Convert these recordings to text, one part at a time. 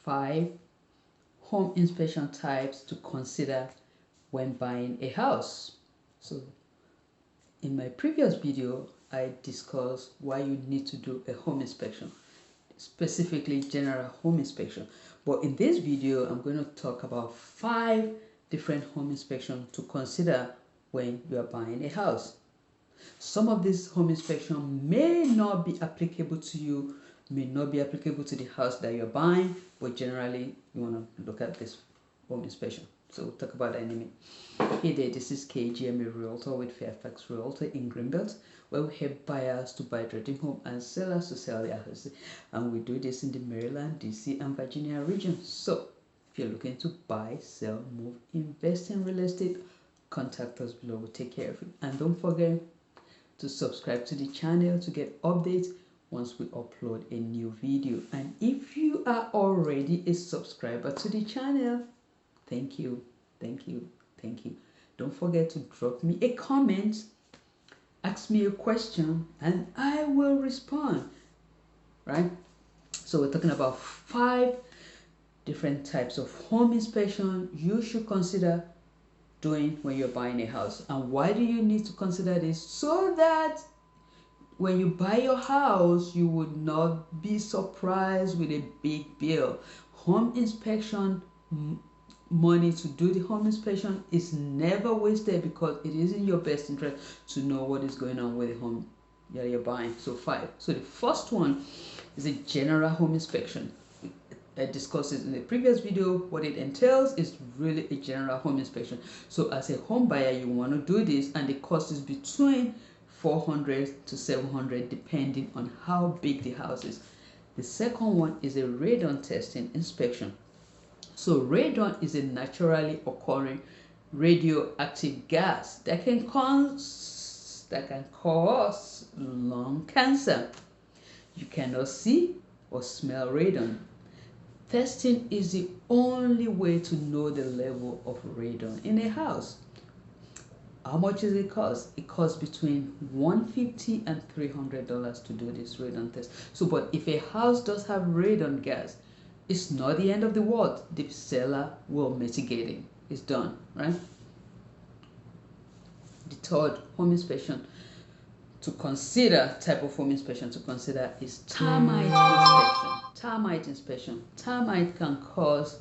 five home inspection types to consider when buying a house. So in my previous video, I discussed why you need to do a home inspection, specifically general home inspection. But in this video, I'm going to talk about 5 different home inspections to consider when you are buying a house. Some of these home inspections may not be applicable to you, may not be applicable to the house that you're buying, but generally you want to look at this home inspection. So we'll talk about that in a minute. Hey there, this is KGM, a realtor with Fairfax Realtor in Greenbelt, where we help buyers to buy their dream home and sellers to sell their house. And we do this in the Maryland, DC, and Virginia region. So if you're looking to buy, sell, move, invest in real estate, contact us below. We'll take care of it. And don't forget to subscribe to the channel to get updates once we upload a new video. And if you are already a subscriber to the channel, thank you. Don't forget to drop me a comment, ask me a question, and I will respond. Right? So we're talking about 5 different types of home inspection you should consider doing when you're buying a house. And why do you need to consider this? So that when you buy your house, you would not be surprised with a big bill. Home inspection money to do the home inspection is never wasted, because it is in your best interest to know what is going on with the home that you're buying. So 5. So the first one is a general home inspection. I discussed it in the previous video. What it entails is really a general home inspection. So as a home buyer, you want to do this, and the cost is between $400 to $700 depending on how big the house is. The second one is a radon testing inspection. So radon is a naturally occurring radioactive gas that can cause lung cancer. You cannot see or smell radon. Testing is the only way to know the level of radon in a house. How much does it cost? It costs between $150 and $300 to do this radon test. So, but if a house does have radon gas, it's not the end of the world. The seller will mitigate it. It's done, right? The third home inspection to consider, type of home inspection to consider, is termite inspection. Termite inspection. Termite can cause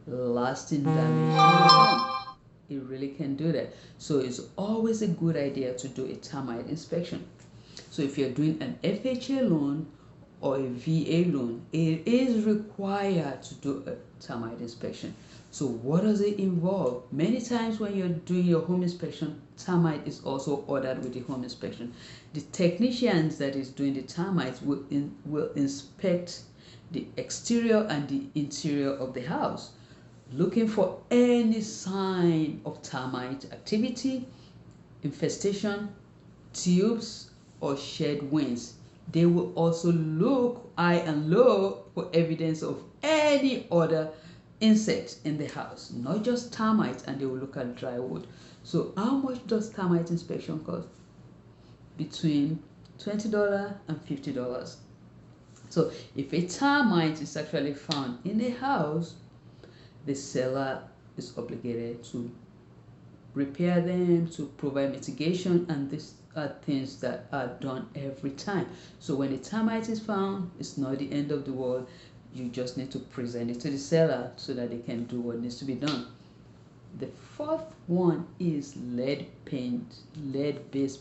lasting damage in your home. It really can do that. So it's always a good idea to do a termite inspection. So if you're doing an FHA loan or a VA loan, it is required to do a termite inspection. So what does it involve? Many times when you're doing your home inspection, termite is also ordered with the home inspection. The technicians that is doing the termites will inspect the exterior and the interior of the house, looking for any sign of termite activity, infestation, tubes, or shed winds. They will also look high and low for evidence of any other insects in the house, not just termites, and they will look at dry wood. So how much does termite inspection cost? Between $20 and $50. So if a termite is actually found in a house, the seller is obligated to repair them, to provide mitigation, and these are things that are done every time. So when a termite is found, it's not the end of the world. You just need to present it to the seller so that they can do what needs to be done. The fourth one is lead-based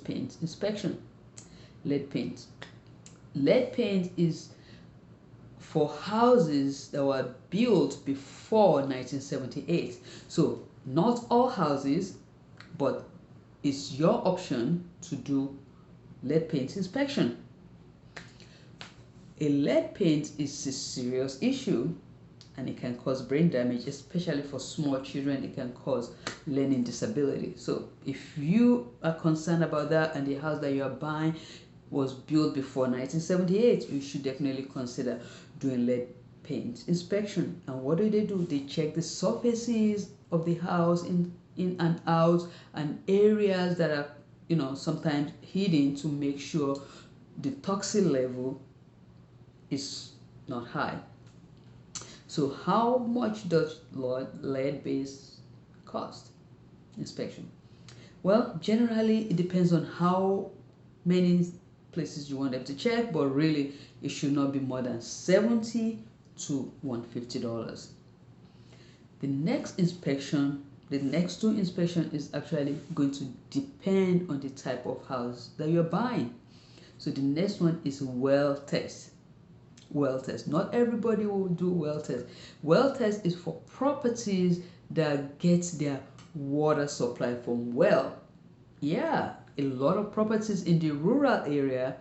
paint inspection. Lead paint. Lead paint is for houses that were built before 1978. So not all houses, but it's your option to do lead paint inspection. A lead paint is a serious issue, and it can cause brain damage, especially for small children. It can cause learning disability. So if you are concerned about that and the house that you are buying was built before 1978, you should definitely consider doing lead paint inspection. And what do? They check the surfaces of the house in and out, and areas that are, sometimes hidden, to make sure the toxin level is not high. So how much does lead-based cost inspection? Well, generally it depends on how many places you want them to check, but really it should not be more than $70 to $150. The next inspection, the next two inspection is actually going to depend on the type of house that you're buying. So the next one is well test. Well test. Not everybody will do well test. Well test is for properties that get their water supply from well. Yeah, a lot of properties in the rural area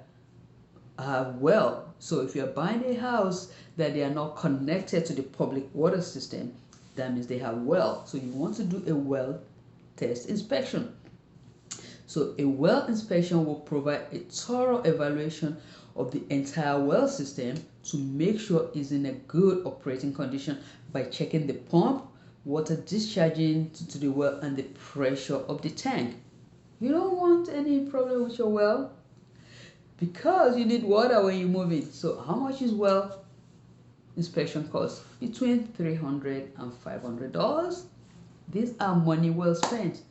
have well. So if you're buying a house that they are not connected to the public water system, that means they have well. So you want to do a well test inspection. So a well inspection will provide a thorough evaluation of the entire well system to make sure it's in a good operating condition by checking the pump, water discharging to the well, and the pressure of the tank. You don't want any problem with your well because you need water when you move in. So how much is well inspection cost? Between $300 and $500. These are money well spent.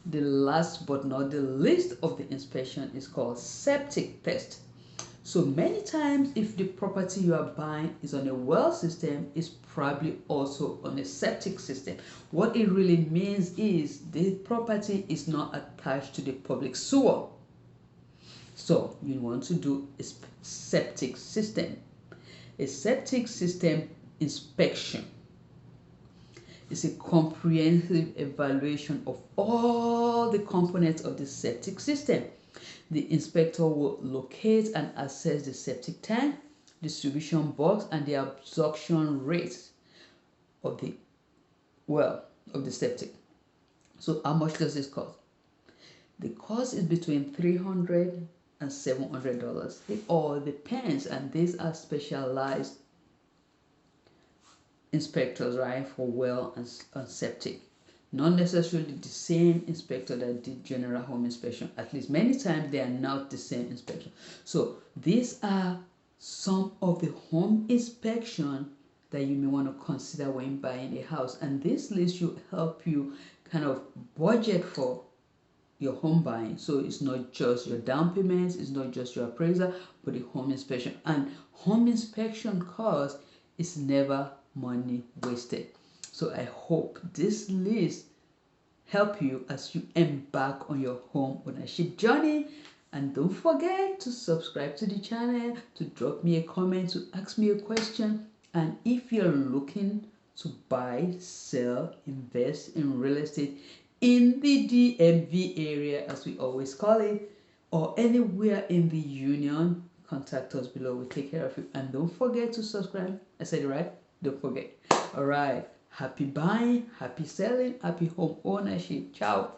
The last but not the least of the inspection is called septic test. So many times if the property you are buying is on a well system, it's probably also on a septic system. What it really means is the property is not attached to the public sewer. So you want to do a septic system. A septic system inspection is a comprehensive evaluation of all the components of the septic system. The inspector will locate and assess the septic tank, distribution box, and the absorption rate of the well of the septic. So how much does this cost? The cost is between $300 and $700. It all depends, and these are specialized inspectors, right, for well and septic. Not necessarily the same inspector that did general home inspection. At least many times they are not the same inspection. So these are some of the home inspection that you may want to consider when buying a house, and this list will help you kind of budget for your home buying. So it's not just your down payments, it's not just your appraiser, but the home inspection. And home inspection cost is never money wasted. So I hope this list help you as you embark on your home ownership journey. And don't forget to subscribe to the channel, to drop me a comment, to ask me a question. And if you're looking to buy, sell, invest in real estate in the DMV area, as we always call it, or anywhere in the union, contact us below. We'll take care of you. And don't forget to subscribe. I said it right? Don't forget. All right. Happy buying, happy selling, happy home ownership. Ciao.